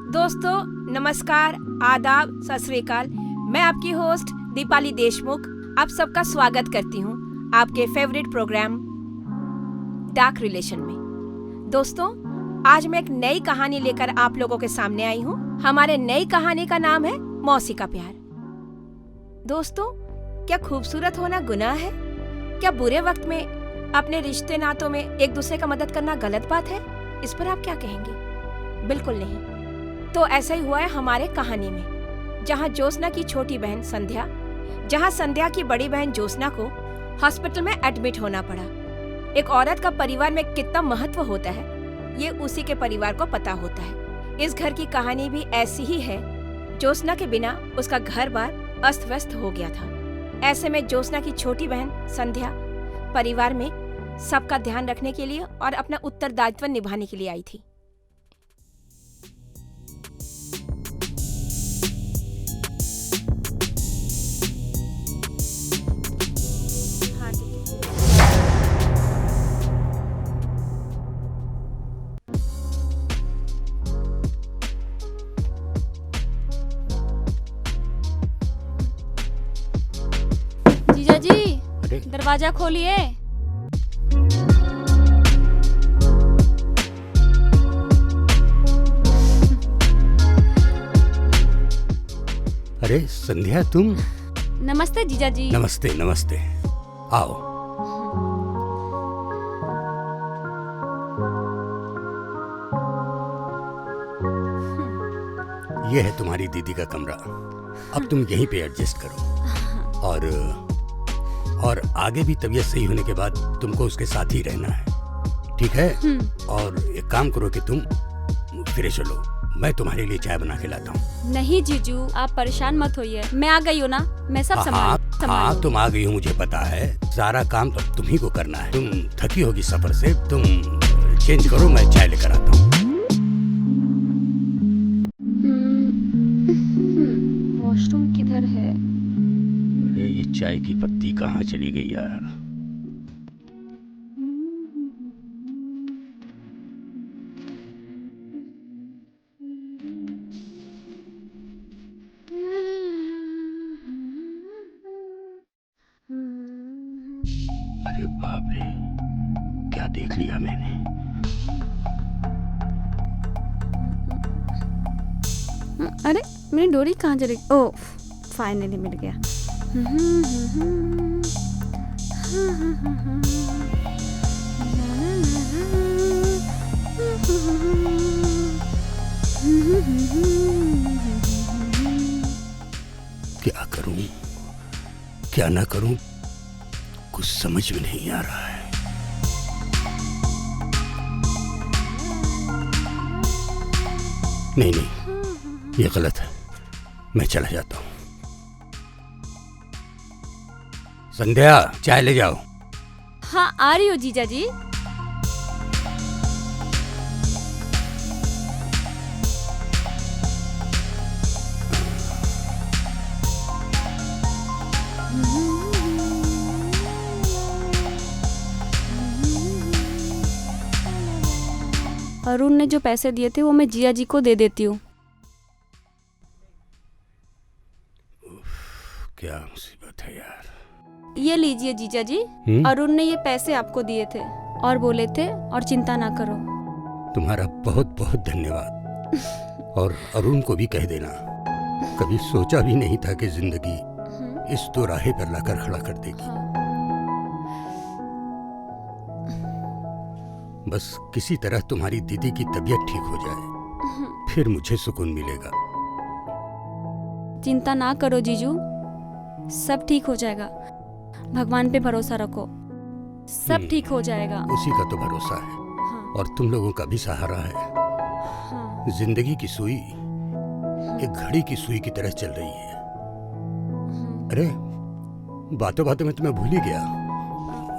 दोस्तों नमस्कार, आदाब, सत श्री अकाल। मैं आपकी होस्ट दीपाली देशमुख आप सबका स्वागत करती हूँ आपके फेवरेट प्रोग्राम डार्क रिलेशन में। दोस्तों आज मैं एक नई कहानी लेकर आप लोगों के सामने आई हूँ। हमारे नई कहानी का नाम है मौसी का प्यार। दोस्तों क्या खूबसूरत होना गुनाह है? क्या बुरे वक्त में अपने रिश्ते नातों में एक दूसरे का मदद करना गलत बात है? इस पर आप क्या कहेंगे? बिल्कुल नहीं। तो ऐसा ही हुआ है हमारे कहानी में, जहाँ ज्योत्सना की छोटी बहन संध्या, जहाँ संध्या की बड़ी बहन ज्योत्सना को हॉस्पिटल में एडमिट होना पड़ा। एक औरत का परिवार में कितना महत्व होता है ये उसी के परिवार को पता होता है। इस घर की कहानी भी ऐसी ही है। ज्योत्सना के बिना उसका घर बार अस्त व्यस्त हो गया था। ऐसे में ज्योत्सना की छोटी बहन संध्या परिवार में सबका ध्यान रखने के लिए और अपना उत्तरदायित्व निभाने के लिए आई थी। जीजा जी अरे दरवाजा खोलिए। अरे संध्या तुम। नमस्ते जीजा जी। नमस्ते नमस्ते, आओ। ये है तुम्हारी दीदी का कमरा। अब तुम यहीं पे एडजस्ट करो और आगे भी तबीयत सही होने के बाद तुमको उसके साथ ही रहना है, ठीक है? और एक काम करो कि तुम फ्रेश हो लो, मैं तुम्हारे लिए चाय बना के लाता हूँ। नहीं जीजू आप परेशान मत होइए, मैं आ गई हूँ ना, मैं सब हाँ संभाल। तुम आ गई हो मुझे पता है। सारा काम तो तुम ही को करना है। तुम थकी होगी सफर से, तुम चेंज करो, मैं चाय लेकर आता हूँ। वॉशरूम किधर है? अरे ये चाय की पत्ती कहाँ चली गई यार? अरे बाप रे, क्या देख लिया मैंने। अरे मेरी डोरी कहाँ चली? ओह फाइनली मिल गया। क्या करूं क्या ना करूं, कुछ समझ में नहीं आ रहा है। नहीं नहीं, ये गलत है, मैं चला जाता हूं। संध्या चाय ले जाओ। हाँ आ रही हो जीजा जी। अरुण ने जो पैसे दिए थे वो मैं जिया जी को दे देती हूँ। क्या मुसीबत है यार। ये लीजिए जीजा जी। अरुण ने ये पैसे आपको दिए थे और बोले थे और चिंता ना करो। तुम्हारा बहुत बहुत धन्यवाद। और अरुण को भी कह देना, कभी सोचा भी नहीं था कि जिंदगी इस दोराहे पर लाकर खड़ा कर देगी। बस किसी तरह तुम्हारी दीदी की तबीयत ठीक हो जाए, फिर मुझे सुकून मिलेगा। चिंता ना करो जीजू, सब ठीक हो जाएगा। भगवान पे भरोसा रखो, सब ठीक हो जाएगा। उसी का तो भरोसा है। हाँ, और तुम लोगों का भी सहारा है। हाँ, जिंदगी की सुई एक घड़ी की सुई की तरह चल रही है। अरे बातों बातों में तो मैं भूल ही गया,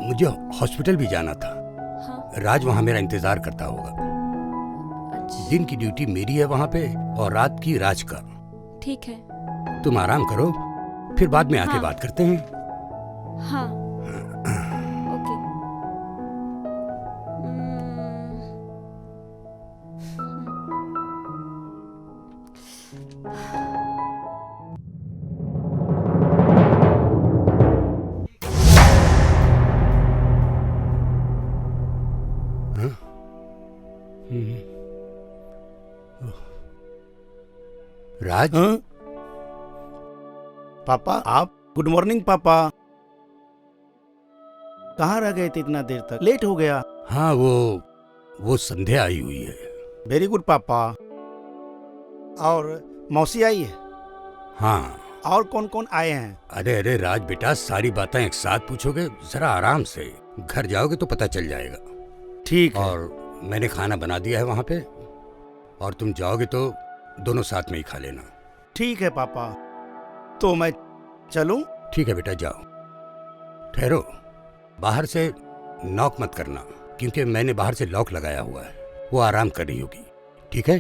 मुझे हॉस्पिटल भी जाना था। हाँ, राज वहाँ मेरा इंतजार करता होगा। अच्छा, दिन की ड्यूटी मेरी है वहाँ पे और रात की राज का। ठीक है। तुम आराम करो, फिर बाद में आके हाँ। बात करते हैं। हाँ ओके। राज, हाँ? पापा आप? गुड मॉर्निंग पापा। कहाँ रह गए थे इतना देर तक? लेट हो गया। हाँ वो संध्या आई हुई है। वेरी गुड पापा। और मौसी आई है? हाँ। और कौन कौन आए हैं? अरे राज बेटा, सारी बातें एक साथ पूछोगे? जरा आराम से, घर जाओगे तो पता चल जाएगा। ठीक है। और मैंने खाना बना दिया है वहां पे, और तुम जाओगे तो दोनों साथ में ही खा लेना। ठीक है पापा, तो मैं चलूं? ठीक है बेटा, जाओ। ठहरो, बाहर से नॉक मत करना, क्योंकि मैंने बाहर से लॉक लगाया हुआ है। वो आराम कर रही होगी। ठीक है?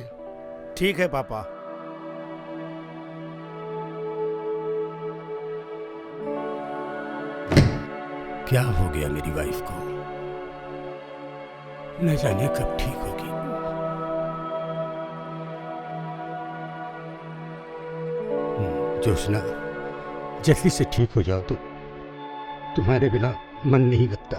ठीक है पापा। क्या हो गया मेरी वाइफ को? न जाने कब ठीक होगी। जोशना, जल्दी से ठीक हो जाओ तो तुम्हारे बिना मन नहीं लगता।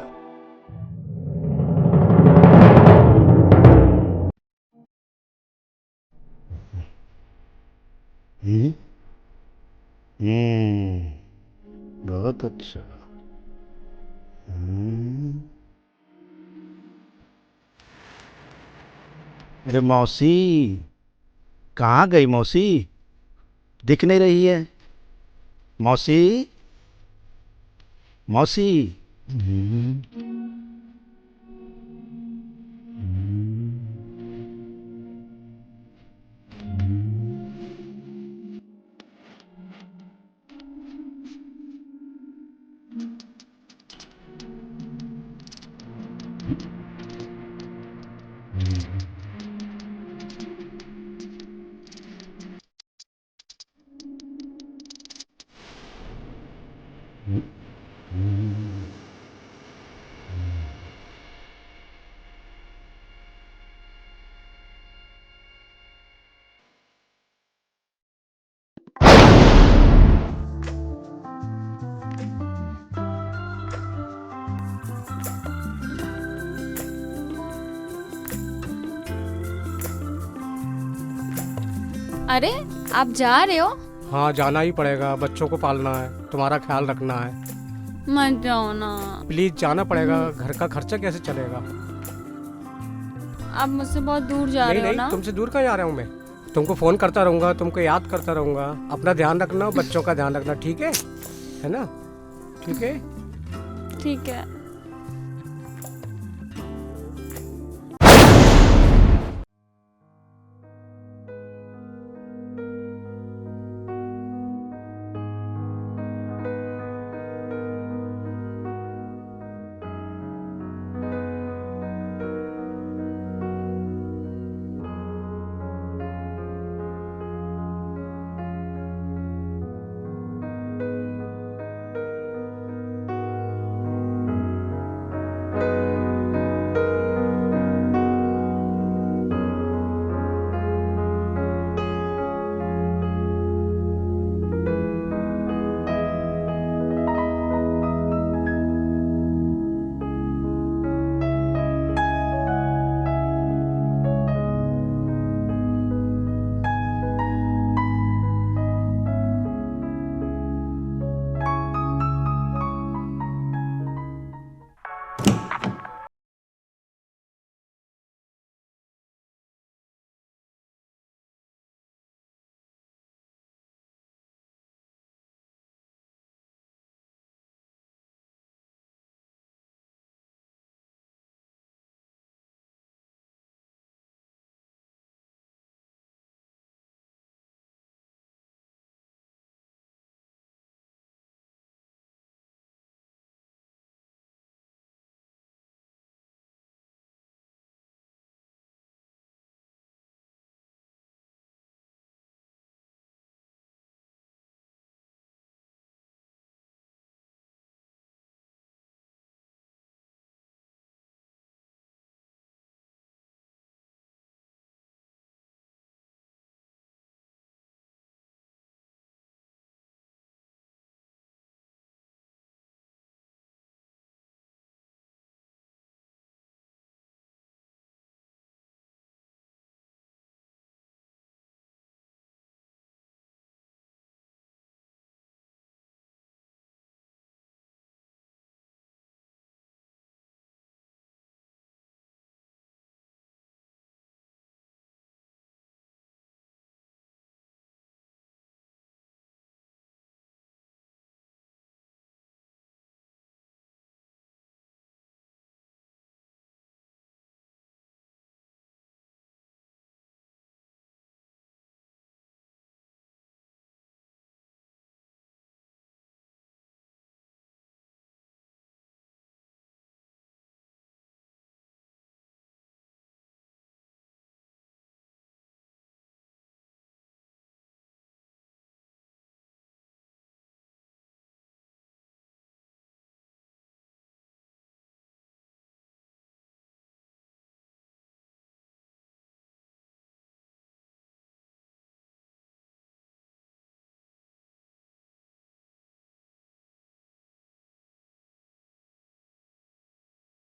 बहुत अच्छा। अरे मौसी, कहाँ गई मौसी? दिख नहीं रही है मौसी। मौसी। अरे आप जा रहे हो? हाँ, जाना ही पड़ेगा। बच्चों को पालना है, तुम्हारा ख्याल रखना है। मत जाओ ना। प्लीज जाना पड़ेगा। घर का खर्चा कैसे चलेगा? आप मुझसे बहुत दूर जा नहीं रहे हो नहीं, ना। तुमसे दूर कहाँ जा रहा हूँ मैं? तुमको फोन करता रहूंगा, तुमको याद करता रहूंगा। अपना ध्यान रखना, बच्चों का ध्यान रखना, ठीक है ना? ठीक है। ठीक है।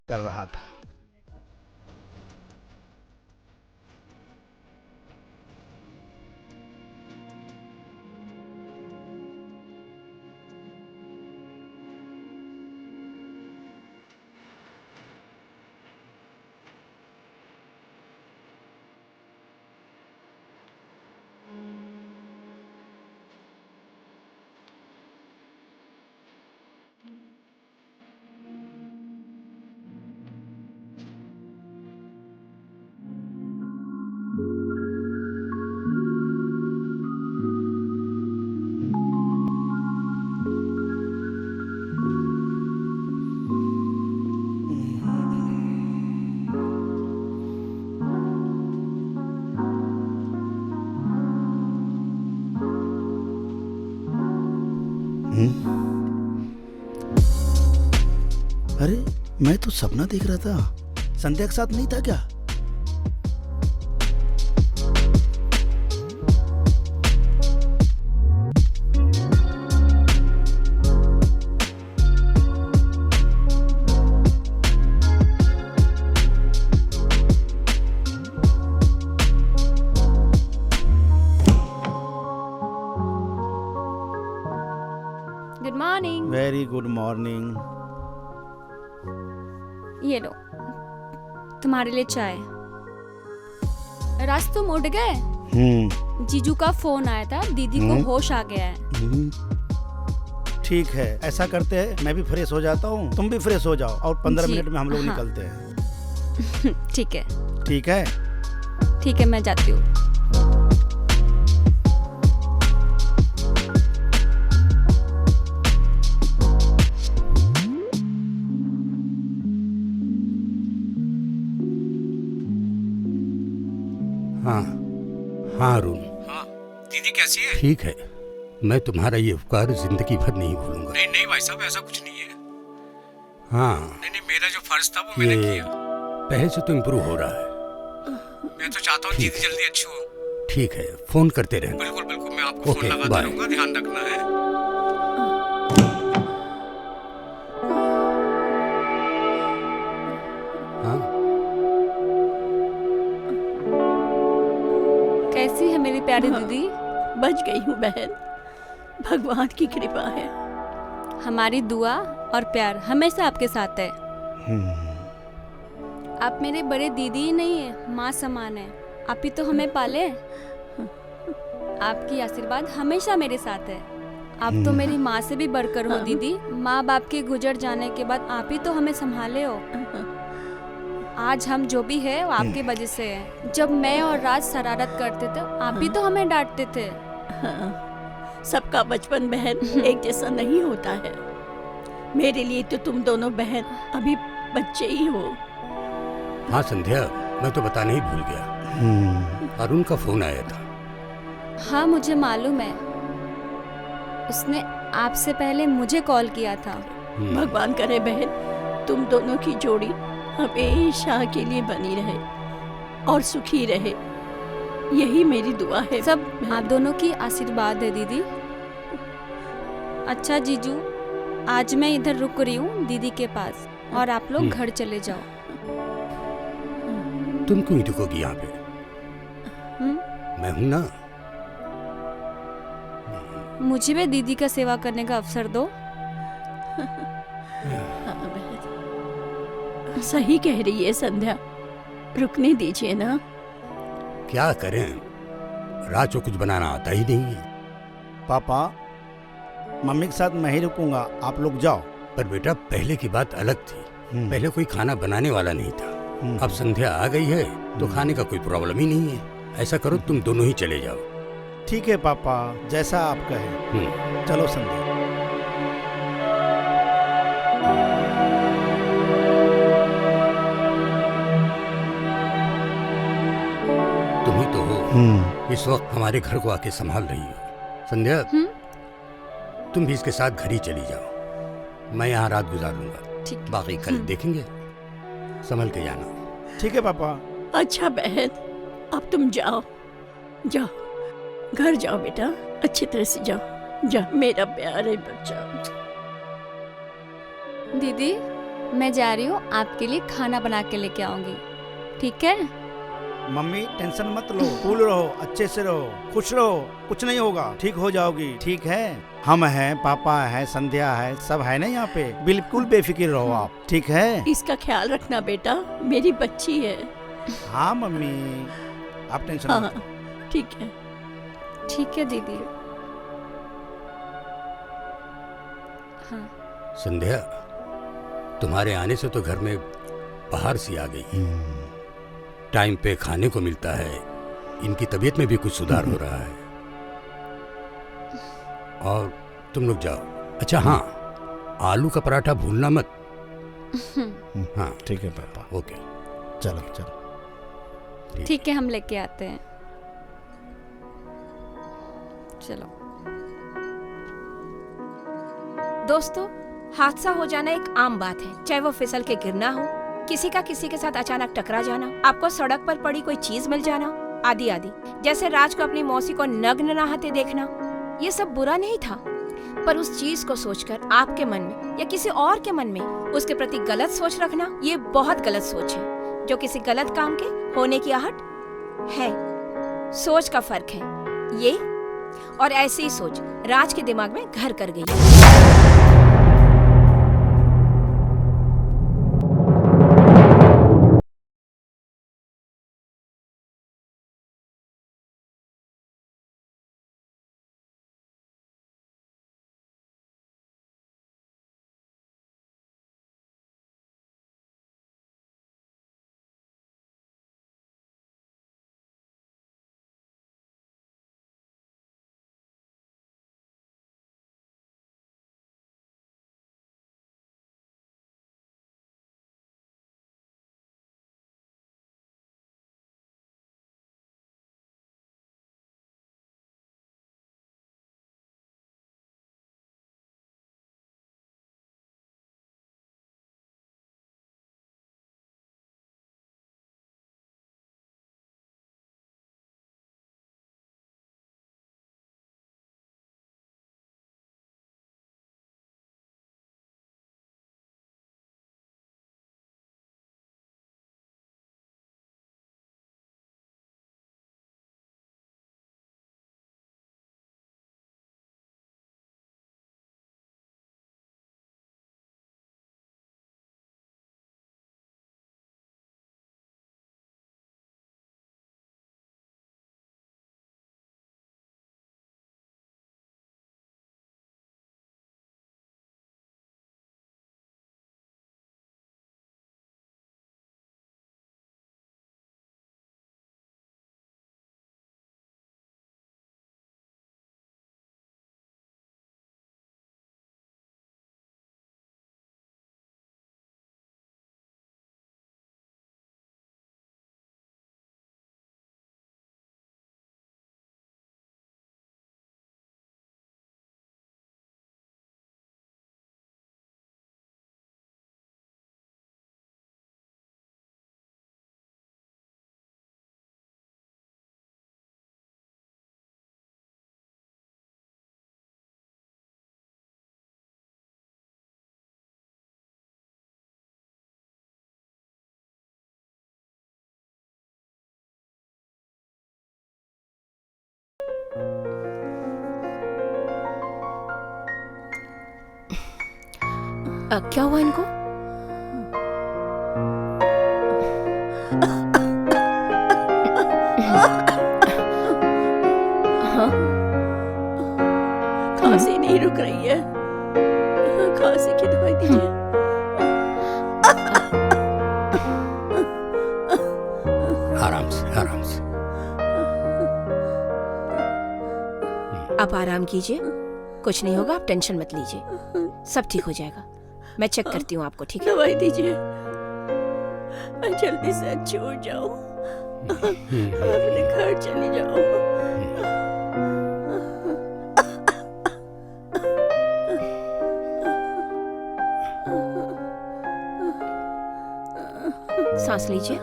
कर रहा था। अरे मैं तो सपना देख रहा था। संध्या के साथ नहीं था क्या? Good morning. Very good morning. ये लो तुम्हारे लिए चाय। राज तुम उठ गए? जीजू का फोन आया था, दीदी को होश आ गया है। ठीक है, ऐसा करते हैं, मैं भी फ्रेश हो जाता हूँ, तुम भी फ्रेश हो जाओ और 15 जी, मिनट में हम लोग हाँ। निकलते हैं। ठीक है ठीक है। ठीक है, मैं जाती हूँ। हाँ हाँ अरुण, हाँ दीदी कैसी है? ठीक है। मैं तुम्हारा ये उपकार जिंदगी भर नहीं भूलूंगा। नहीं नहीं भाई साहब, ऐसा कुछ नहीं है। हाँ, नहीं नहीं, मेरा जो फर्ज था वो मैंने ये किया। पहले से तो इम्प्रूव हो रहा है। मैं तो चाहता हूँ ठीक दीदी जल्दी अच्छी हो। ठीक है, फोन करते रहना। बिल्कुल बिल्कुल, मैं आपको फोन ओके, लगाता बाय। रहूंगा, ध्यान रखना है। हाँ कैसी है मेरी प्यारी दीदी? बच गई हूँ बहन, भगवान की कृपा है। हमारी दुआ और प्यार हमेशा आपके साथ है। आप मेरे बड़े दीदी ही नहीं है, माँ समान है। आप ही तो हमें पाले। आपकी आशीर्वाद हमेशा मेरे साथ है। आप तो मेरी माँ से भी बढ़कर हो दीदी। माँ बाप के गुजर जाने के बाद आप ही तो हमें संभाले हो। आज हम जो भी है वो आपकी वजह से है। जब मैं और राज शरारत करते थे, आप ही तो हमें डांटते थे। सबका बचपन बहन एक जैसा नहीं होता है। मेरे लिए तो तुम दोनों बहन अभी बच्चे ही हो। हाँ संध्या, मैं तो बताने ही भूल गया, अरुण का फोन आया था। हाँ मुझे मालूम है, उसने आपसे पहले मुझे कॉल किया था। भगवान करे बहन तुम दोनों की जोड़ी हमेशा के लिए बनी रहे और सुखी रहे, यही मेरी दुआ है। सब आप दोनों की आशीर्वाद है दीदी। अच्छा जीजू, आज मैं इधर रुक रही हूँ दीदी के पास, और आप लोग घर चले जाओ। तुम क्यों रुकोगी यहाँ पे? मैं हूं ना। मुझे भी दीदी का सेवा करने का अवसर दो। हाँ बहन, सही कह रही है संध्या, रुकने दीजिए ना। क्या करें, राज को कुछ बनाना आता ही नहीं है। पापा, मम्मी के साथ मैं ही रुकूंगा, आप लोग जाओ। पर बेटा पहले की बात अलग थी। पहले कोई खाना बनाने वाला नहीं था। अब संध्या आ गई है तो खाने का कोई प्रॉब्लम ही नहीं है। ऐसा करो तुम दोनों ही चले जाओ। ठीक है पापा, जैसा आप कहें। चलो संध्या। तुम ही तो हो इस वक्त हमारे घर को आके संभाल रही हो। संध्या, तुम भी इसके साथ घर ही चली जाओ। मैं यहाँ रात गुजार लूंगा। ठीक। बाकी कल देखेंगे। संभल के जाना। ठीक है पापा। अच्छा बहन, अब तुम जाओ, जाओ घर जाओ बेटा, अच्छी तरह से जाओ। जा मेरा प्यारे बच्चा। दीदी मैं जा रही हूँ, आपके लिए खाना बना के लेके आऊंगी, ठीक है? मम्मी टेंशन मत लो, कूल रहो, अच्छे से रहो, खुश रहो, कुछ नहीं होगा, ठीक हो जाओगी, ठीक है? हम हैं, पापा है, संध्या है, सब है ना यहाँ पे, बिल्कुल बेफिक्र रहो आप, ठीक है? इसका ख्याल रखना बेटा, मेरी बच्ची है। हाँ मम्मी, आप टेंशन हाँ मत लो। ठीक है। ठीक है दीदी। हाँ। संध्या, तुम्हारे आने से तो घर में बाहर सी आ गई। टाइम पे खाने को मिलता है, इनकी तबीयत में भी कुछ सुधार हो रहा है। और तुम लोग जाओ। अच्छा हाँ, आलू का पराठा भूलना मत। हाँ ठीक है पापा, ओके। चलो चलो। ठीक है, हम लेके आते हैं। चलो। दोस्तों, हादसा हो जाना एक आम बात है, चाहे वो फिसल के गिरना हो, किसी का किसी के साथ अचानक टकरा जाना, आपको सड़क पर पड़ी कोई चीज मिल जाना, आदि आदि। जैसे राज को अपनी मौसी को नग्न नहाते देखना, ये सब बुरा नहीं था, पर उस चीज को सोचकर आपके मन में या किसी और के मन में उसके प्रति गलत सोच रखना, ये बहुत गलत सोच है, जो किसी गलत काम के होने की आहट है। सोच का फर्क है ये, और ऐसी ही सोच राज के दिमाग में घर कर गई। क्या हुआ इनको? हाँ? खांसी नहीं रुक रही है, खांसी की दवाई दीजिए। आराम से आराम से। आप आराम कीजिए, कुछ नहीं होगा, आप टेंशन मत लीजिए, सब ठीक हो जाएगा। मैं चेक करती हूँ आपको, ठीक है? दवाई दीजिए, मैं जल्दी से अच्छी हो जाऊं, अपने घर चली जाऊं। सांस लीजिए।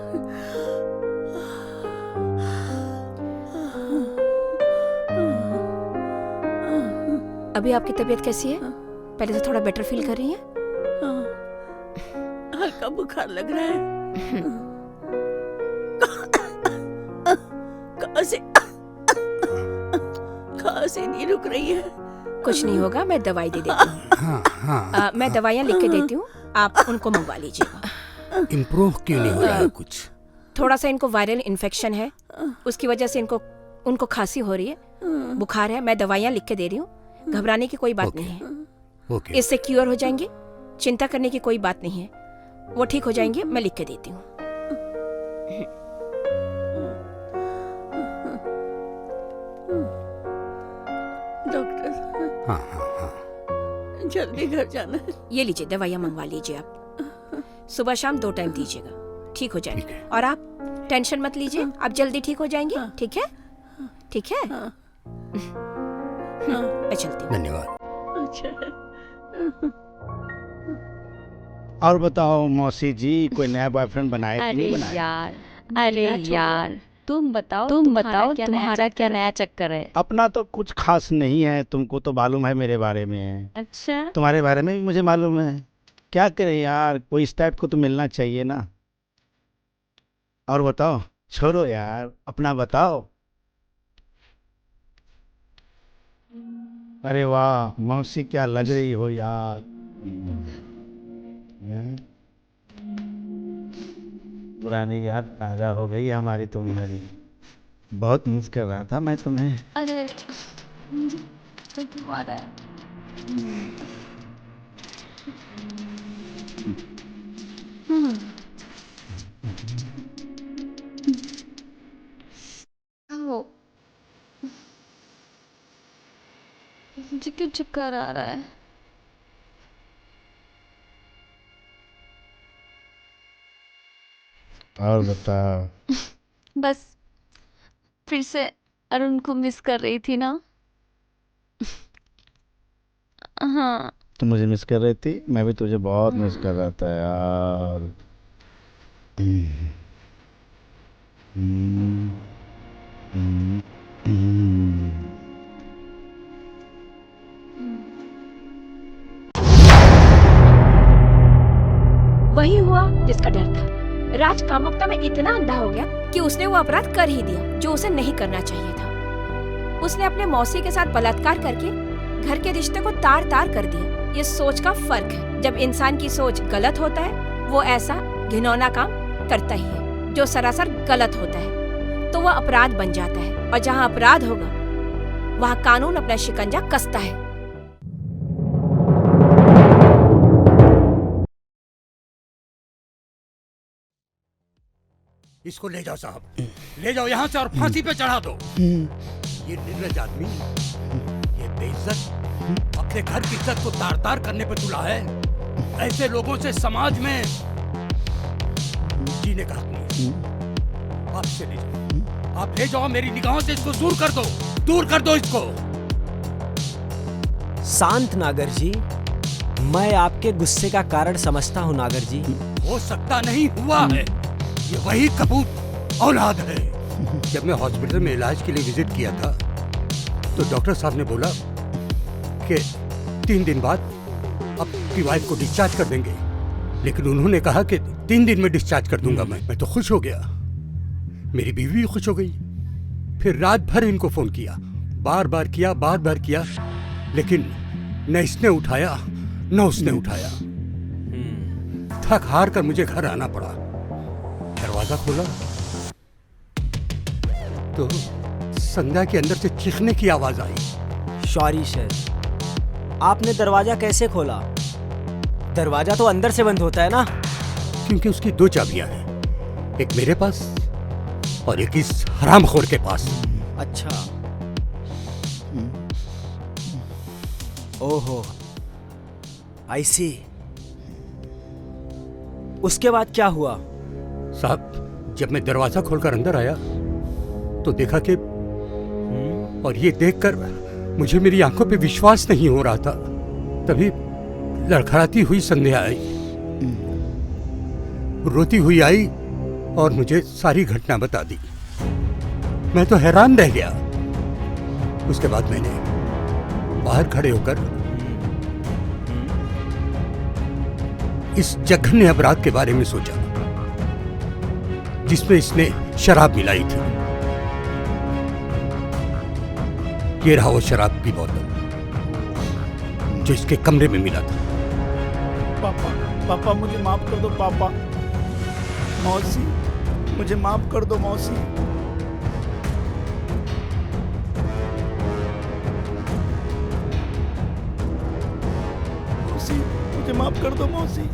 अभी आपकी तबीयत कैसी है? पहले से थोड़ा बेटर फील कर रही हैं? हल्का बुखार लग रहा है। खांसी नहीं रुक रही है। कुछ नहीं होगा, मैं दवाई दे देती हूँ। हाँ हाँ। मैं दवाइयाँ लिख के देती हूँ, आप उनको मंगवा लीजिएगा। इम्प्रूव क्यों नहीं हो रहा है कुछ? थोड़ा सा इनको वायरल इन्फेक्शन है, उसकी वजह से उनको खांसी हो रही है, बुखार है। मैं दवाइयाँ लिख के दे रही हूँ, घबराने की कोई बात ओके। नहीं है। ओके। इससे क्योर हो जाएंगे, चिंता करने की कोई बात नहीं है, वो ठीक हो जाएंगे। मैं लिख के देती हूँ। डॉक्टर हाँ हाँ हाँ। जल्दी घर जाना है। ये लीजिए, दवाइयाँ मंगवा लीजिए आप। सुबह शाम 2 टाइम दीजिएगा, ठीक हो ठीक जाएंगे। है। और आप टेंशन मत लीजिए, आप जल्दी ठीक हो जाएंगे। ठीक है, ठीक है। हाँ। मैं चलती हूँ। धन्यवाद। अच्छा है। और बताओ मौसी जी, कोई नया बॉयफ्रेंड बनाया कि नहीं बनाया? यार तुम बताओ तुम्हारा क्या नया चक्कर है? अपना तो कुछ खास नहीं है, तुमको तो मालूम है मेरे बारे में, अच्छा, तुम्हारे बारे में भी मुझे मालूम है। क्या करें यार, कोई इस टाइप को तो मिलना चाहिए ना। और बताओ, छोड़ो यार, अपना बताओ। अरे वाह मौसी, क्या लग रही हो यार। हैं? पुरानी याद ताजा हो गई हमारी तुम्हारी। बहुत मिस कर रहा था मैं तुम्हें। अरे तुम्हारा मुझे क्यों चक्कर आ रहा है? और बताओ। बस फिर से अरुण को मिस कर रही थी ना। हाँ, तुम मुझे मिस कर रही थी, मैं भी तुझे बहुत मिस कर रहा था यार। हम्म, हम्म, हम्म, हम्म। वही हुआ जिसका डर था। राज कामुकता में इतना अंधा हो गया कि उसने वो अपराध कर ही दिया जो उसे नहीं करना चाहिए था। उसने अपने मौसी के साथ बलात्कार करके घर के रिश्ते को तार तार कर दिया। ये सोच का फर्क है। जब इंसान की सोच गलत होता है, वो ऐसा घिनौना काम करता ही है। जो सरासर गलत होता है तो वह अपराध बन जाता है, और जहाँ अपराध होगा वहाँ कानून अपना शिकंजा कसता है। इसको ले जाओ साहब, ले जाओ यहाँ से और फांसी पे चढ़ा दो। ये निर्लज आदमी, ये बेइज्जत अपने घर की इज्जत को तार तार करने पे तुला है। ऐसे लोगों से समाज में जीने का हक नहीं है। आप इसे ले जाओ, आप ले जाओ, मेरी निगाहों से इसको दूर कर दो इसको। शांत नागर जी, मैं आपके गुस्से का कारण समझता हूँ नागर जी। हो सकता नहीं, हुआ है। ये वही कपूत औलाद है। जब मैं हॉस्पिटल में इलाज के लिए विजिट किया था तो डॉक्टर साहब ने बोला कि 3 दिन बाद आपकी वाइफ को डिस्चार्ज कर देंगे, लेकिन उन्होंने कहा कि 3 दिन में डिस्चार्ज कर दूंगा। मैं तो खुश हो गया, मेरी बीवी भी खुश हो गई। फिर रात भर इनको फोन किया, बार बार किया, लेकिन न इसने उठाया न उसने उठाया। थक हार कर मुझे घर आना पड़ा। दरवाजा खोला तो संध्या के अंदर से चीखने की आवाज आई। सॉरी सर, आपने दरवाजा कैसे खोला? दरवाजा तो अंदर से बंद होता है ना। क्योंकि उसकी 2 चाबियां हैं, एक मेरे पास और एक इस हरामखोर के पास। अच्छा, ओहो, आई सी। उसके बाद क्या हुआ? साहब, जब मैं दरवाजा खोलकर अंदर आया तो देखा कि, और ये देखकर मुझे मेरी आंखों पे विश्वास नहीं हो रहा था। तभी लड़खड़ाती हुई संध्या आई, रोती हुई आई और मुझे सारी घटना बता दी। मैं तो हैरान रह गया। उसके बाद मैंने बाहर खड़े होकर इस जघन्य अपराध के बारे में सोचा जिसमें इसने शराब मिलाई थी। ये रहा वो शराब की बोतल जो इसके कमरे में मिला था। पापा, पापा मुझे माफ कर दो पापा। मौसी, मुझे माफ कर दो मौसी। मौसी, मुझे माफ कर दो मौसी।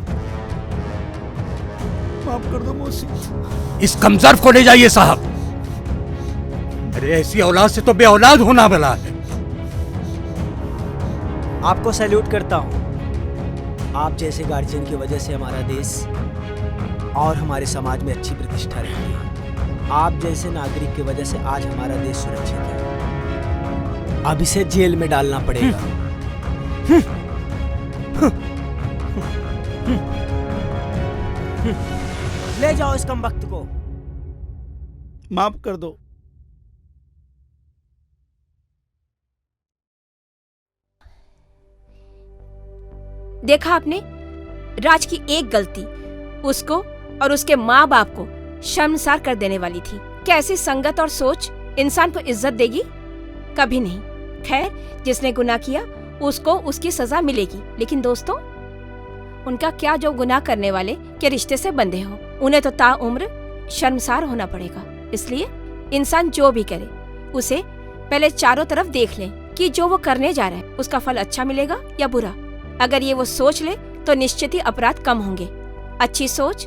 माफ कर दो मौसी। इस कमजोर को ले जाइए साहब। अरे ऐसी औलाद से तो बे औलाद होना भला है। आपको सैल्यूट करता हूँ। आप जैसे गार्जियन की वजह से हमारा देश और हमारे समाज में अच्छी प्रतिष्ठा रहती है। आप जैसे नागरिक की वजह से आज हमारा देश सुरक्षित है। अब इसे जेल में डालना पड़ेगा। ले जाओ इस कमबख्त को। माफ कर दो। देखा आपने, राज की एक गलती उसको और उसके माँ बाप को शर्मसार कर देने वाली थी। क्या ऐसी संगत और सोच इंसान को इज्जत देगी? कभी नहीं। खैर, जिसने गुनाह किया उसको उसकी सजा मिलेगी। लेकिन दोस्तों, उनका क्या जो गुनाह करने वाले के रिश्ते से बंधे हो, उन्हें तो ताउम्र शर्मसार होना पड़ेगा। इसलिए इंसान जो भी करे उसे पहले चारों तरफ देख ले कि जो वो करने जा रहा है उसका फल अच्छा मिलेगा या बुरा। अगर ये वो सोच ले तो निश्चित ही अपराध कम होंगे। अच्छी सोच,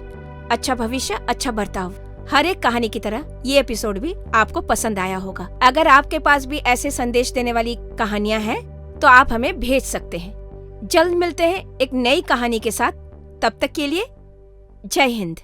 अच्छा भविष्य, अच्छा बर्ताव। हर एक कहानी की तरह ये एपिसोड भी आपको पसंद आया होगा। अगर आपके पास भी ऐसे संदेश देने वाली कहानियां हैं तो आप हमें भेज सकते हैं। जल्द मिलते हैं एक नई कहानी के साथ। तब तक के लिए जय हिंद।